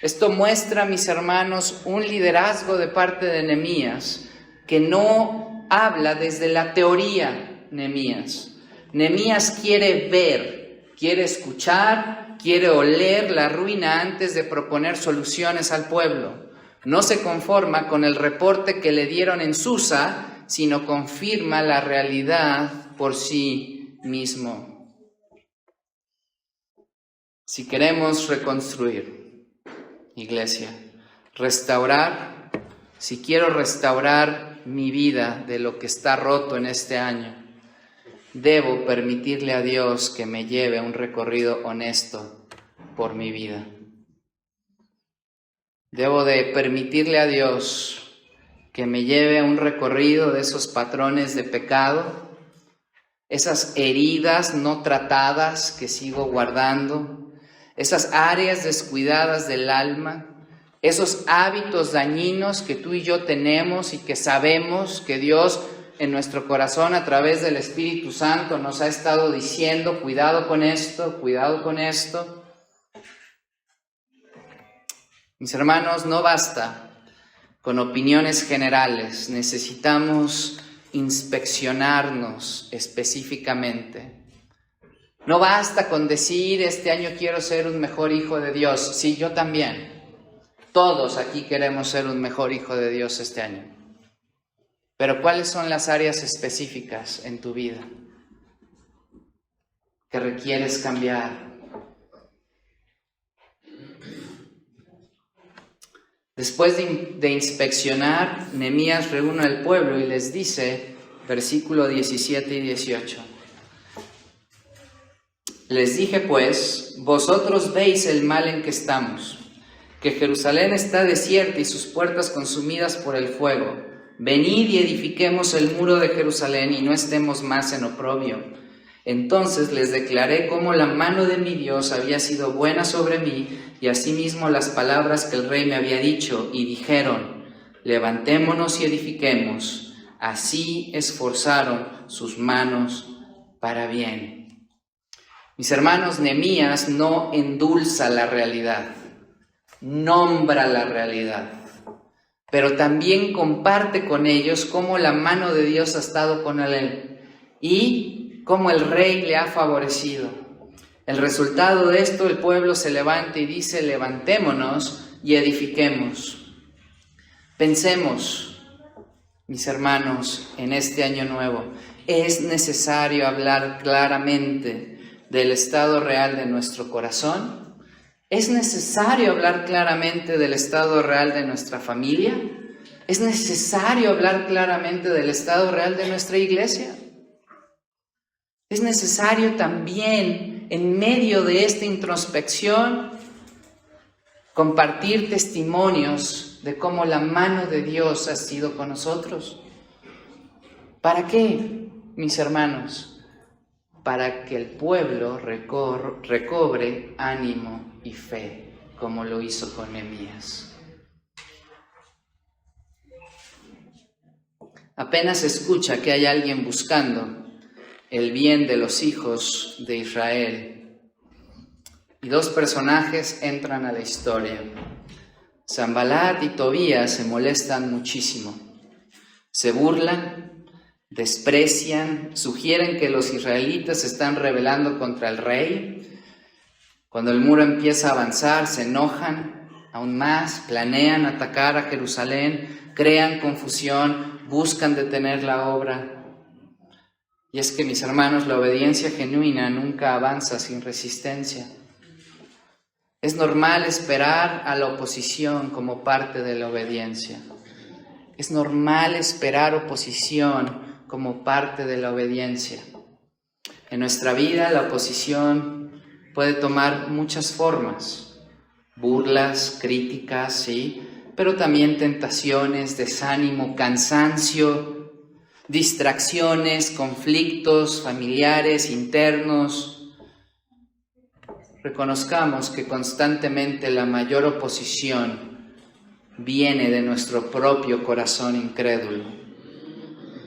Esto muestra, mis hermanos, un liderazgo de parte de Nehemías que no habla desde la teoría. Nehemías quiere ver, quiere escuchar, quiere oler la ruina antes de proponer soluciones al pueblo. No se conforma con el reporte que le dieron en Susa, sino confirma la realidad por sí mismo. Si queremos reconstruir, iglesia, restaurar, si quiero restaurar mi vida de lo que está roto en este año, debo permitirle a Dios que me lleve a un recorrido honesto por mi vida. Debo de permitirle a Dios que me lleve a un recorrido de esos patrones de pecado, esas heridas no tratadas que sigo guardando, esas áreas descuidadas del alma, esos hábitos dañinos que tú y yo tenemos y que sabemos que Dios en nuestro corazón a través del Espíritu Santo nos ha estado diciendo, cuidado con esto, cuidado con esto. Mis hermanos, no basta con opiniones generales, necesitamos inspeccionarnos específicamente. No basta con decir, este año quiero ser un mejor hijo de Dios. Sí, yo también. Todos aquí queremos ser un mejor hijo de Dios este año. Pero ¿cuáles son las áreas específicas en tu vida que requieres cambiar? Después de inspeccionar, Nehemías reúne al pueblo y les dice, versículo 17 y 18. Les dije pues, vosotros veis el mal en que estamos, que Jerusalén está desierta y sus puertas consumidas por el fuego. Venid y edifiquemos el muro de Jerusalén y no estemos más en oprobio. Entonces les declaré cómo la mano de mi Dios había sido buena sobre mí y asimismo las palabras que el rey me había dicho, y dijeron, levantémonos y edifiquemos. Así esforzaron sus manos para bien. Mis hermanos, Nehemías no endulza la realidad, nombra la realidad, pero también comparte con ellos cómo la mano de Dios ha estado con él y cómo el rey le ha favorecido. El resultado de esto, el pueblo se levanta y dice, levantémonos y edifiquemos. Pensemos, mis hermanos, en este año nuevo, es necesario hablar claramente del estado real de nuestro corazón. ¿Es necesario hablar claramente del estado real de nuestra familia? ¿Es necesario hablar claramente del estado real de nuestra iglesia? Es necesario también, en medio de esta introspección, compartir testimonios de cómo la mano de Dios ha sido con nosotros. ¿Para qué, mis hermanos? Para que el pueblo recobre ánimo y fe, como lo hizo con Nehemías. Apenas escucha que hay alguien buscando el bien de los hijos de Israel, y dos personajes entran a la historia. Sanbalat y Tobías se molestan muchísimo, se burlan, desprecian, sugieren que los israelitas se están rebelando contra el rey. Cuando el muro empieza a avanzar, se enojan aún más, planean atacar a Jerusalén, crean confusión, buscan detener la obra. Y es que, mis hermanos, la obediencia genuina nunca avanza sin resistencia. Es normal esperar a la oposición como parte de la obediencia. Es normal esperar oposición como parte de la obediencia. En nuestra vida la oposición puede tomar muchas formas. Burlas, críticas, sí, pero también tentaciones, desánimo, cansancio, distracciones, conflictos familiares, internos. Reconozcamos que constantemente la mayor oposición viene de nuestro propio corazón incrédulo.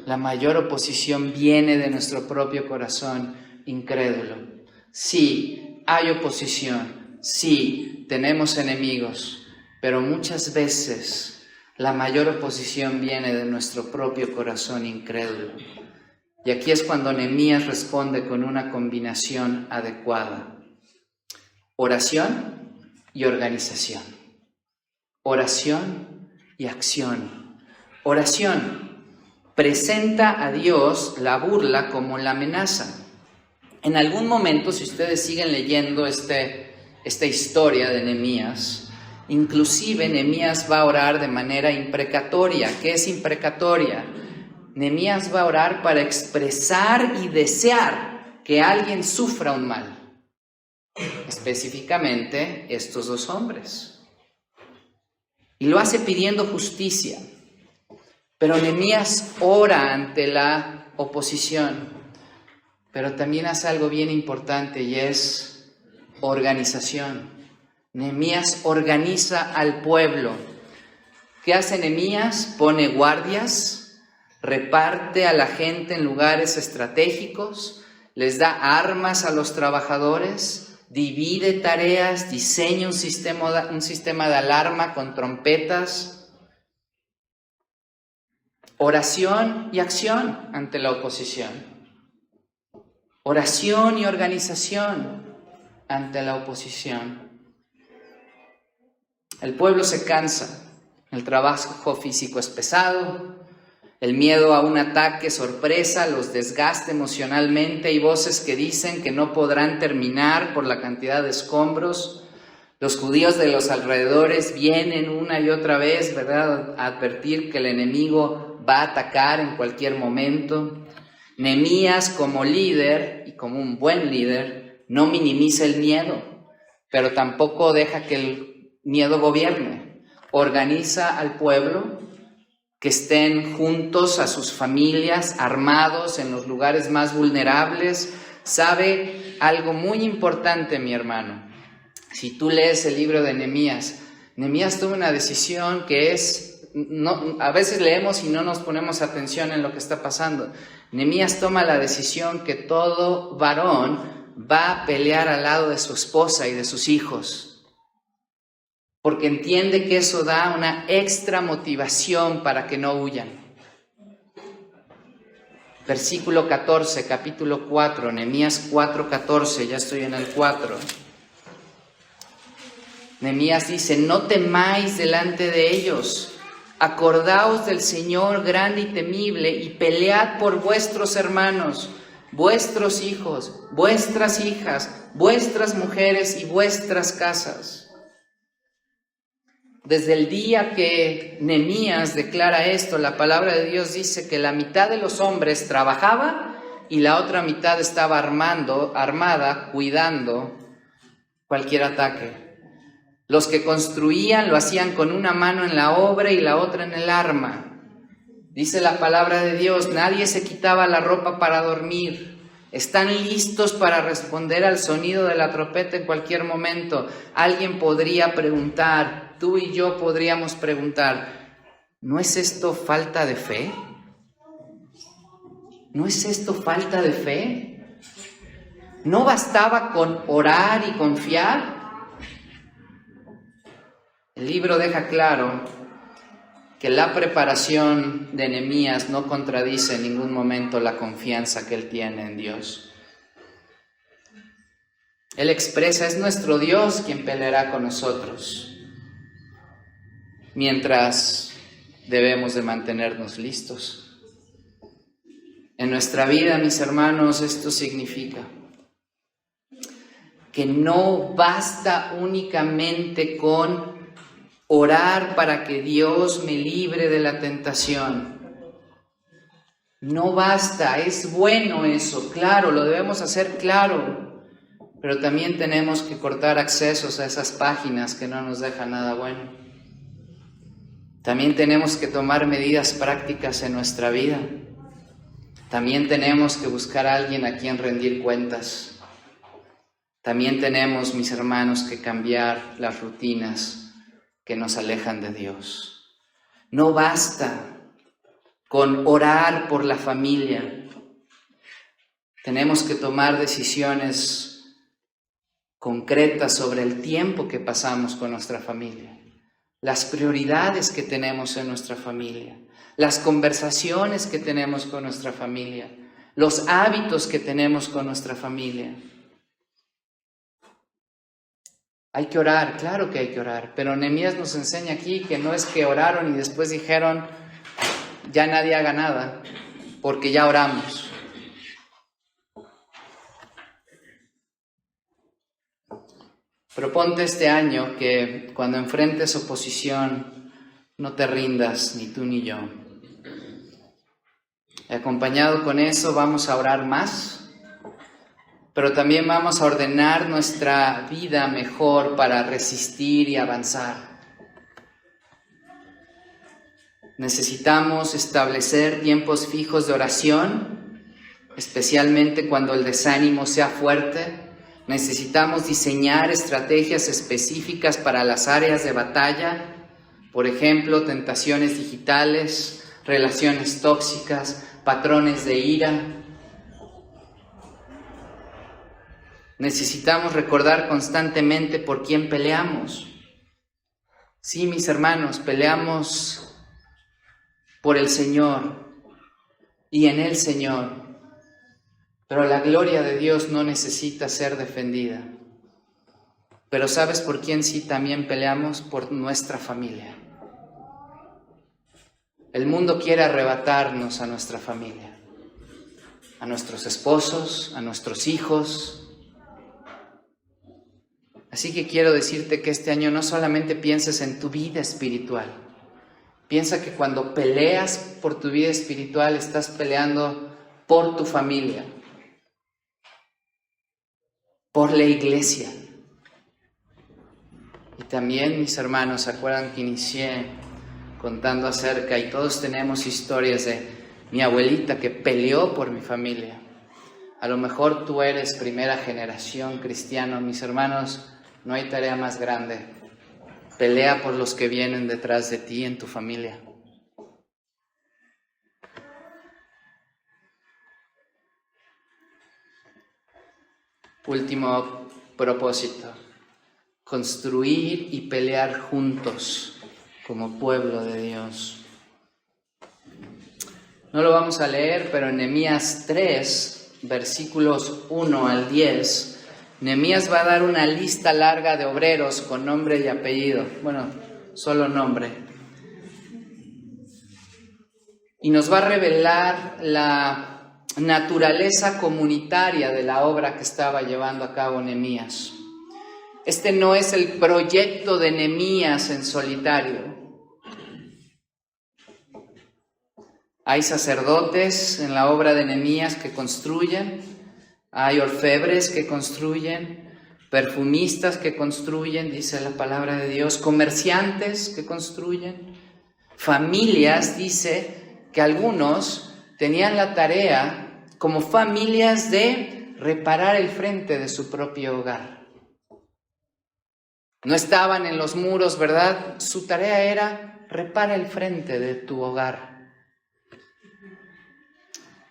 La mayor oposición viene de nuestro propio corazón incrédulo. Sí, hay oposición, sí, tenemos enemigos, pero muchas veces la mayor oposición viene de nuestro propio corazón incrédulo. Y aquí es cuando Nehemías responde con una combinación adecuada: oración y organización, oración y acción. Oración: presenta a Dios la burla como la amenaza. En algún momento, si ustedes siguen leyendo esta historia de Nehemías, inclusive Nehemías va a orar de manera imprecatoria. ¿Qué es imprecatoria? Nehemías va a orar para expresar y desear que alguien sufra un mal. Específicamente estos dos hombres. Y lo hace pidiendo justicia. Pero Nehemías ora ante la oposición. Pero también hace algo bien importante, y es organización. Nehemías organiza al pueblo. ¿Qué hace Nehemías? Pone guardias, reparte a la gente en lugares estratégicos, les da armas a los trabajadores, divide tareas, diseña un sistema de alarma con trompetas. Oración y acción ante la oposición. Oración y organización ante la oposición. El pueblo se cansa, el trabajo físico es pesado, el miedo a un ataque sorpresa los desgasta emocionalmente, hay voces que dicen que no podrán terminar por la cantidad de escombros. Los judíos de los alrededores vienen una y otra vez, ¿verdad?, a advertir que el enemigo va a atacar en cualquier momento. Nehemías, como líder y como un buen líder, no minimiza el miedo, pero tampoco deja que el miedo gobierne. Organiza al pueblo, que estén juntos a sus familias, armados en los lugares más vulnerables. ¿Sabe algo muy importante, mi hermano? Si tú lees el libro de Nehemías, Nehemías tuvo una decisión que a veces leemos y no nos ponemos atención en lo que está pasando. Nehemías toma la decisión que todo varón va a pelear al lado de su esposa y de sus hijos, porque entiende que eso da una extra motivación para que no huyan. Versículo 14, capítulo 4, Nehemías 4:14, ya estoy en el 4. Nehemías dice: no temáis delante de ellos, acordaos del Señor grande y temible, y pelead por vuestros hermanos, vuestros hijos, vuestras hijas, vuestras mujeres y vuestras casas. Desde el día que Nehemías declara esto, la palabra de Dios dice que la mitad de los hombres trabajaba y la otra mitad estaba armada, cuidando cualquier ataque. Los que construían lo hacían con una mano en la obra y la otra en el arma. Dice la palabra de Dios: nadie se quitaba la ropa para dormir. Están listos para responder al sonido de la trompeta en cualquier momento. Alguien podría preguntar, tú y yo podríamos preguntar: ¿no es esto falta de fe? ¿No es esto falta de fe? ¿No bastaba con orar y confiar? El libro deja claro que la preparación de Nehemías no contradice en ningún momento la confianza que él tiene en Dios. Él expresa: es nuestro Dios quien peleará con nosotros, mientras debemos de mantenernos listos. En nuestra vida, mis hermanos, esto significa que no basta únicamente con orar para que Dios me libre de la tentación. No basta, es bueno eso, claro, lo debemos hacer, claro, pero también tenemos que cortar accesos a esas páginas que no nos dejan nada bueno. También tenemos que tomar medidas prácticas en nuestra vida. También tenemos que buscar a alguien a quien rendir cuentas. También tenemos, mis hermanos, que cambiar las rutinas que nos alejan de Dios. No basta con orar por la familia. Tenemos que tomar decisiones concretas sobre el tiempo que pasamos con nuestra familia, las prioridades que tenemos en nuestra familia, las conversaciones que tenemos con nuestra familia, los hábitos que tenemos con nuestra familia. Hay que orar, claro que hay que orar, pero Nehemías nos enseña aquí que no es que oraron y después dijeron, ya nadie haga nada, porque ya oramos. Proponte este año que cuando enfrentes oposición no te rindas, ni tú ni yo. Y acompañado con eso vamos a orar más, pero también vamos a ordenar nuestra vida mejor para resistir y avanzar. Necesitamos establecer tiempos fijos de oración, especialmente cuando el desánimo sea fuerte. Necesitamos diseñar estrategias específicas para las áreas de batalla, por ejemplo, tentaciones digitales, relaciones tóxicas, patrones de ira. Necesitamos recordar constantemente por quién peleamos. Sí, mis hermanos, peleamos por el Señor y en el Señor. Pero la gloria de Dios no necesita ser defendida. Pero ¿sabes por quién sí también peleamos? Por nuestra familia. El mundo quiere arrebatarnos a nuestra familia, a nuestros esposos, a nuestros hijos. Así que quiero decirte que este año no solamente pienses en tu vida espiritual. Piensa que cuando peleas por tu vida espiritual estás peleando por tu familia, por la iglesia. Y también, mis hermanos, ¿se acuerdan que inicié contando acerca, y todos tenemos historias de mi abuelita que peleó por mi familia? A lo mejor tú eres primera generación cristiano, mis hermanos, no hay tarea más grande. Pelea por los que vienen detrás de ti en tu familia. Último propósito: construir y pelear juntos como pueblo de Dios. No lo vamos a leer, pero en Nehemías 3, versículos 1 al 10, Nehemías va a dar una lista larga de obreros con nombre y apellido. Bueno, solo nombre. Y nos va a revelar la naturaleza comunitaria de la obra que estaba llevando a cabo Nehemías. Este no es el proyecto de Nehemías en solitario. Hay sacerdotes en la obra de Nehemías que construyen, hay orfebres que construyen, perfumistas que construyen, dice la palabra de Dios, comerciantes que construyen, familias, dice que algunos tenían la tarea como familias de reparar el frente de su propio hogar. No estaban en los muros, ¿verdad? Su tarea era repara el frente de tu hogar.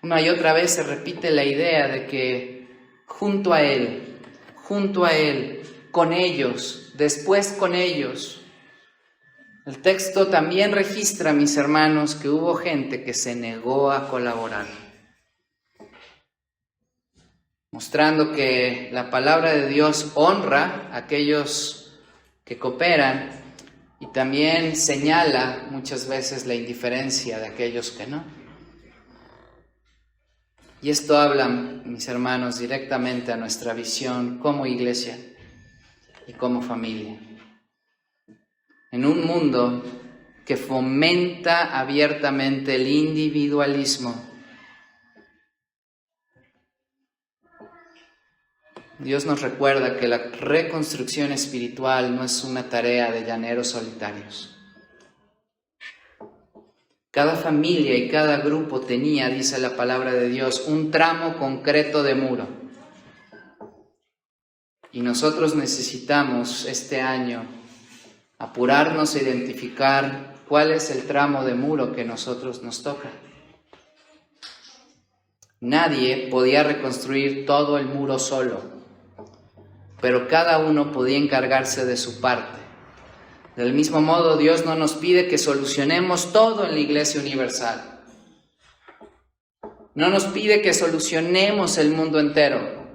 Una y otra vez se repite la idea de que junto a Él, con ellos, después con ellos. El texto también registra, mis hermanos, que hubo gente que se negó a colaborar, mostrando que la palabra de Dios honra a aquellos que cooperan y también señala muchas veces la indiferencia de aquellos que no. Y esto habla, mis hermanos, directamente a nuestra visión como iglesia y como familia. En un mundo que fomenta abiertamente el individualismo, Dios nos recuerda que la reconstrucción espiritual no es una tarea de llaneros solitarios. Cada familia y cada grupo tenía, dice la palabra de Dios, un tramo concreto de muro. Y nosotros necesitamos este año apurarnos a identificar cuál es el tramo de muro que a nosotros nos toca. Nadie podía reconstruir todo el muro solo, pero cada uno podía encargarse de su parte. Del mismo modo, Dios no nos pide que solucionemos todo en la Iglesia Universal. No nos pide que solucionemos el mundo entero,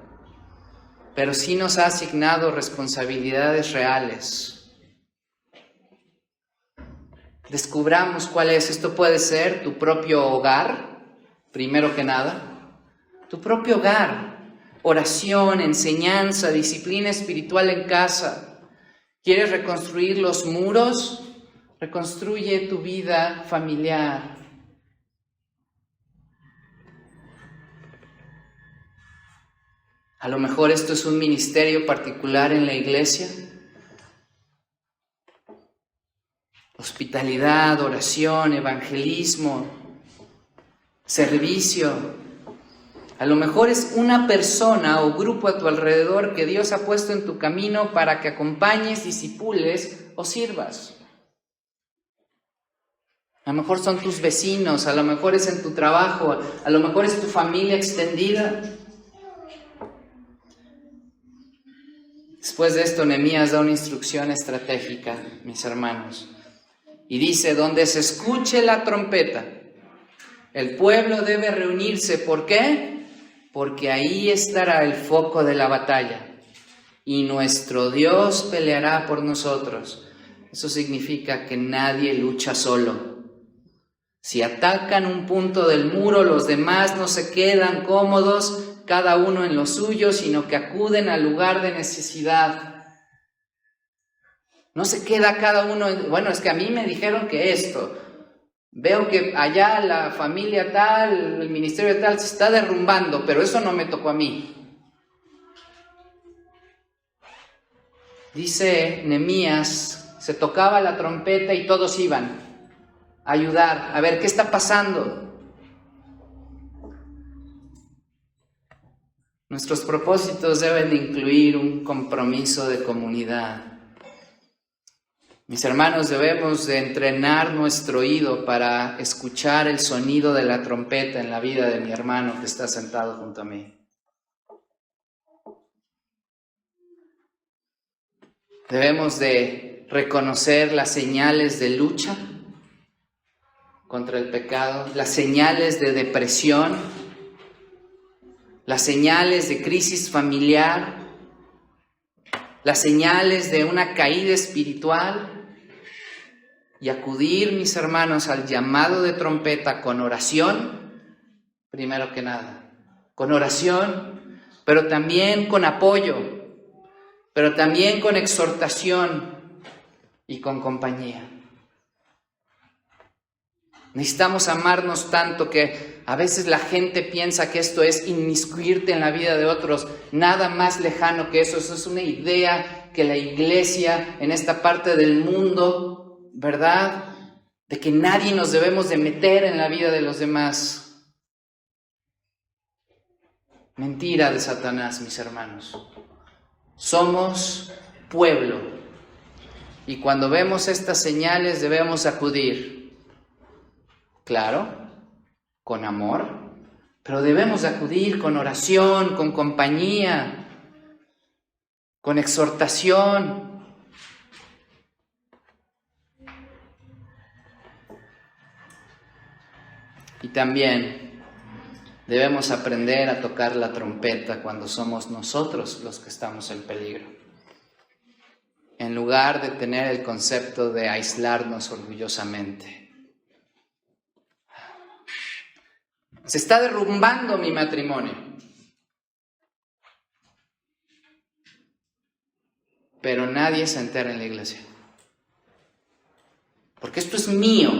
pero sí nos ha asignado responsabilidades reales. Descubramos cuál es. Esto puede ser tu propio hogar, primero que nada. Tu propio hogar, oración, enseñanza, disciplina espiritual en casa. ¿Quieres reconstruir los muros? Reconstruye tu vida familiar. A lo mejor esto es un ministerio particular en la iglesia. Hospitalidad, oración, evangelismo, servicio. A lo mejor es una persona o grupo a tu alrededor que Dios ha puesto en tu camino para que acompañes, discipules o sirvas. A lo mejor son tus vecinos, a lo mejor es en tu trabajo, a lo mejor es tu familia extendida. Después de esto, Nehemías da una instrucción estratégica, mis hermanos, y dice: donde se escuche la trompeta, el pueblo debe reunirse. ¿Por qué? Porque ahí estará el foco de la batalla y nuestro Dios peleará por nosotros. Eso significa que nadie lucha solo. Si atacan un punto del muro, los demás no se quedan cómodos, cada uno en lo suyo, sino que acuden al lugar de necesidad. No se queda cada uno bueno, es que a mí me dijeron que esto. Veo que allá la familia tal, el ministerio tal se está derrumbando, pero eso no me tocó a mí. Dice Nehemías, se tocaba la trompeta y todos iban a ayudar, a ver qué está pasando. Nuestros propósitos deben de incluir un compromiso de comunidad. Mis hermanos, debemos de entrenar nuestro oído para escuchar el sonido de la trompeta en la vida de mi hermano que está sentado junto a mí. Debemos de reconocer las señales de lucha contra el pecado, las señales de depresión, las señales de crisis familiar, las señales de una caída espiritual, y acudir, mis hermanos, al llamado de trompeta con oración, primero que nada, con oración, pero también con apoyo, pero también con exhortación y con compañía. Necesitamos amarnos tanto que a veces la gente piensa que esto es inmiscuirte en la vida de otros. Nada más lejano que eso. Eso es una idea que la iglesia en esta parte del mundo, ¿verdad?, de que nadie nos debemos de meter en la vida de los demás. Mentira de Satanás, mis hermanos. Somos pueblo. Y cuando vemos estas señales debemos acudir. Claro, con amor, pero debemos de acudir con oración, con compañía, con exhortación. Y también debemos aprender a tocar la trompeta cuando somos nosotros los que estamos en peligro, en lugar de tener el concepto de aislarnos orgullosamente. Se está derrumbando mi matrimonio, pero nadie se entera en la iglesia, porque esto es mío.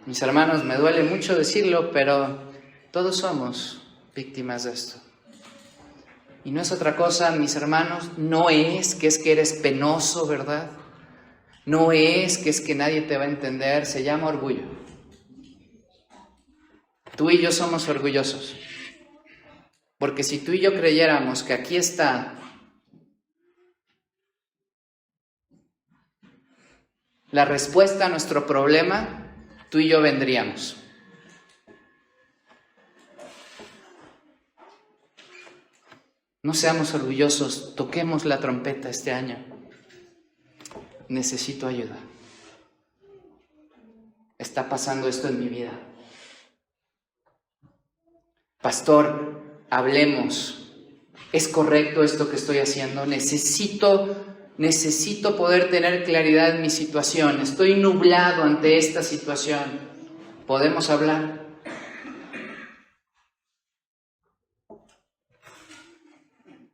Mis hermanos, me duele mucho decirlo, pero todos somos víctimas de esto. Y no es otra cosa, mis hermanos, no es que eres penoso, ¿verdad? No es que nadie te va a entender, se llama orgullo. Tú y yo somos orgullosos. Porque si tú y yo creyéramos que aquí está la respuesta a nuestro problema, tú y yo vendríamos. No seamos orgullosos, toquemos la trompeta este año. Necesito ayuda. Está pasando esto en mi vida. Pastor, hablemos. ¿Es correcto esto que estoy haciendo? Necesito poder tener claridad en mi situación. Estoy nublado ante esta situación. ¿Podemos hablar?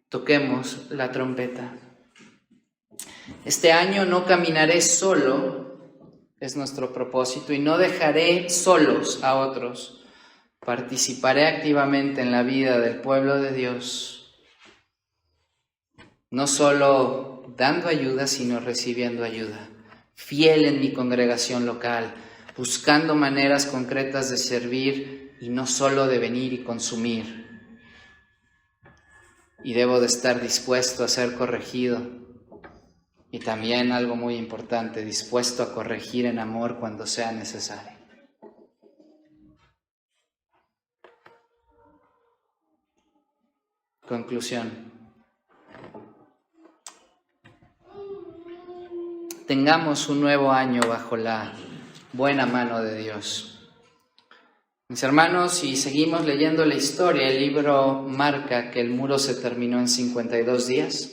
Toquemos la trompeta. Este año no caminaré solo, es nuestro propósito, y no dejaré solos a otros. Participaré activamente en la vida del pueblo de Dios, no solo dando ayuda, sino recibiendo ayuda. Fiel en mi congregación local, buscando maneras concretas de servir y no solo de venir y consumir. Y debo de estar dispuesto a ser corregido. Y también algo muy importante, dispuesto a corregir en amor cuando sea necesario. Conclusión. Tengamos un nuevo año bajo la buena mano de Dios. Mis hermanos, si seguimos leyendo la historia, el libro marca que el muro se terminó en 52 días,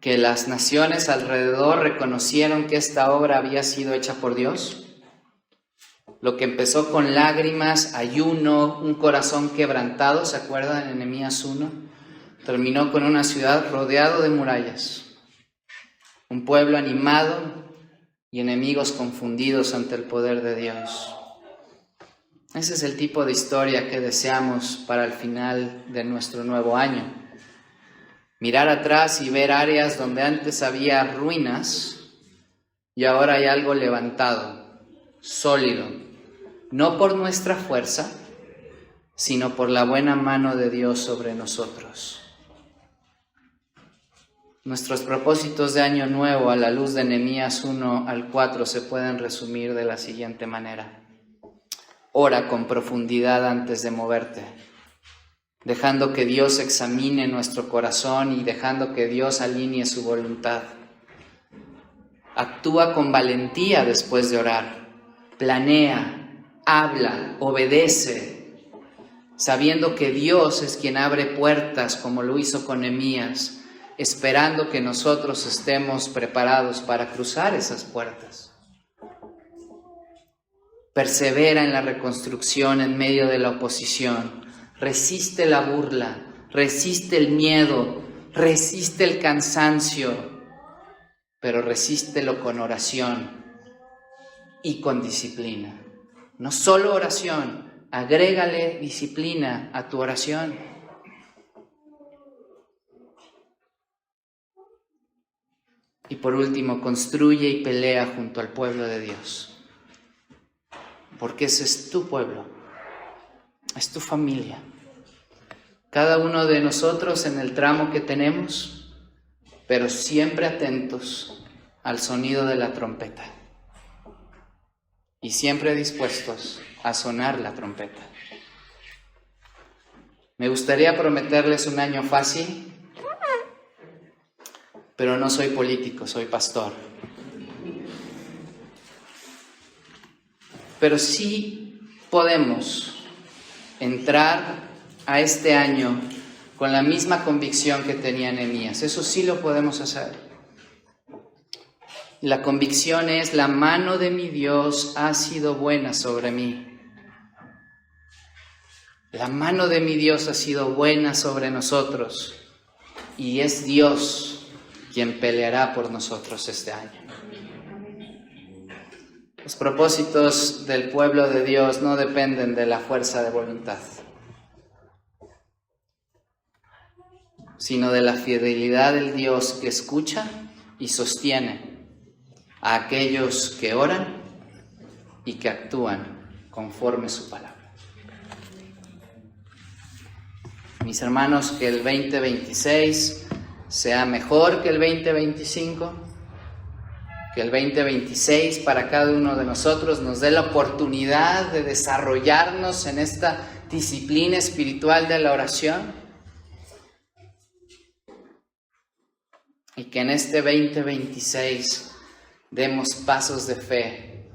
que las naciones alrededor reconocieron que esta obra había sido hecha por Dios. Lo que empezó con lágrimas, ayuno, un corazón quebrantado, ¿se acuerdan en Nehemías 1? Terminó con una ciudad rodeada de murallas, un pueblo animado y enemigos confundidos ante el poder de Dios. Ese es el tipo de historia que deseamos para el final de nuestro nuevo año. Mirar atrás y ver áreas donde antes había ruinas y ahora hay algo levantado, sólido, no por nuestra fuerza, sino por la buena mano de Dios sobre nosotros. Nuestros propósitos de año nuevo a la luz de Nehemías 1 al 4 se pueden resumir de la siguiente manera. Ora con profundidad antes de moverte, dejando que Dios examine nuestro corazón y dejando que Dios alinee su voluntad. Actúa con valentía después de orar. Planea, habla, obedece, sabiendo que Dios es quien abre puertas como lo hizo con Nehemías, esperando que nosotros estemos preparados para cruzar esas puertas. Persevera en la reconstrucción en medio de la oposición. Resiste la burla, resiste el miedo, resiste el cansancio, pero resístelo con oración y con disciplina. No solo oración, agrégale disciplina a tu oración. Y por último, construye y pelea junto al pueblo de Dios. Porque ese es tu pueblo, es tu familia. Cada uno de nosotros en el tramo que tenemos, pero siempre atentos al sonido de la trompeta y siempre dispuestos a sonar la trompeta. Me gustaría prometerles un año fácil, pero no soy político, soy pastor. Pero sí podemos entrar a este año con la misma convicción que tenía Nehemías. Eso sí lo podemos hacer. La convicción es: la mano de mi Dios ha sido buena sobre mí. La mano de mi Dios ha sido buena sobre nosotros. Y es Dios quien peleará por nosotros este año. Los propósitos del pueblo de Dios no dependen de la fuerza de voluntad, sino de la fidelidad del Dios que escucha y sostiene a aquellos que oran y que actúan conforme su palabra. Mis hermanos, que el 2026 sea mejor que el 2025, Que el 2026 para cada uno de nosotros nos dé la oportunidad de desarrollarnos en esta disciplina espiritual de la oración. Y que en este 2026 demos pasos de fe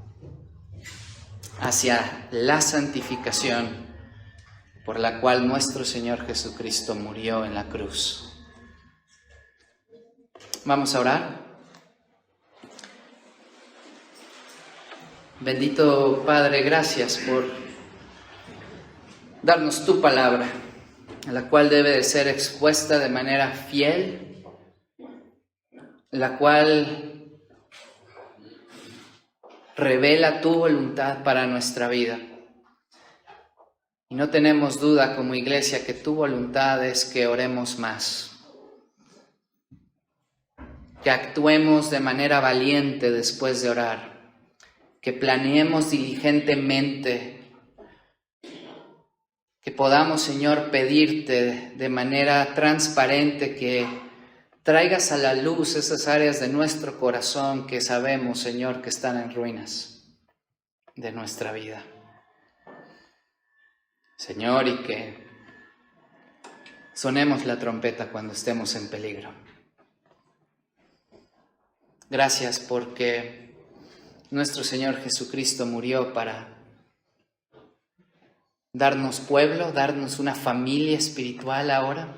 hacia la santificación por la cual nuestro Señor Jesucristo murió en la cruz. Vamos a orar. Bendito Padre, gracias por darnos tu palabra, la cual debe de ser expuesta de manera fiel, la cual revela tu voluntad para nuestra vida. Y no tenemos duda como iglesia que tu voluntad es que oremos más, que actuemos de manera valiente después de orar, que planeemos diligentemente, que podamos, Señor, pedirte de manera transparente que traigas a la luz esas áreas de nuestro corazón que sabemos, Señor, que están en ruinas de nuestra vida. Señor, y que sonemos la trompeta cuando estemos en peligro. Gracias porque nuestro Señor Jesucristo murió para darnos pueblo, darnos una familia espiritual ahora.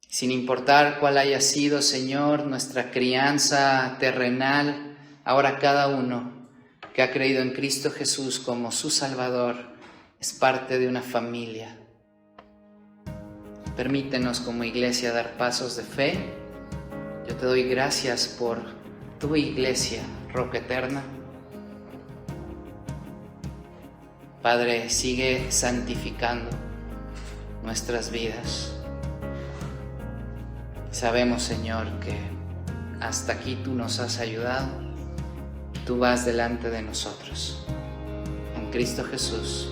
Sin importar cuál haya sido, Señor, nuestra crianza terrenal, ahora cada uno que ha creído en Cristo Jesús como su Salvador es parte de una familia. Permítenos como iglesia dar pasos de fe. Yo te doy gracias por tu iglesia, Roca Eterna. Padre, sigue santificando nuestras vidas. Sabemos, Señor, que hasta aquí tú nos has ayudado. Tú vas delante de nosotros. En Cristo Jesús.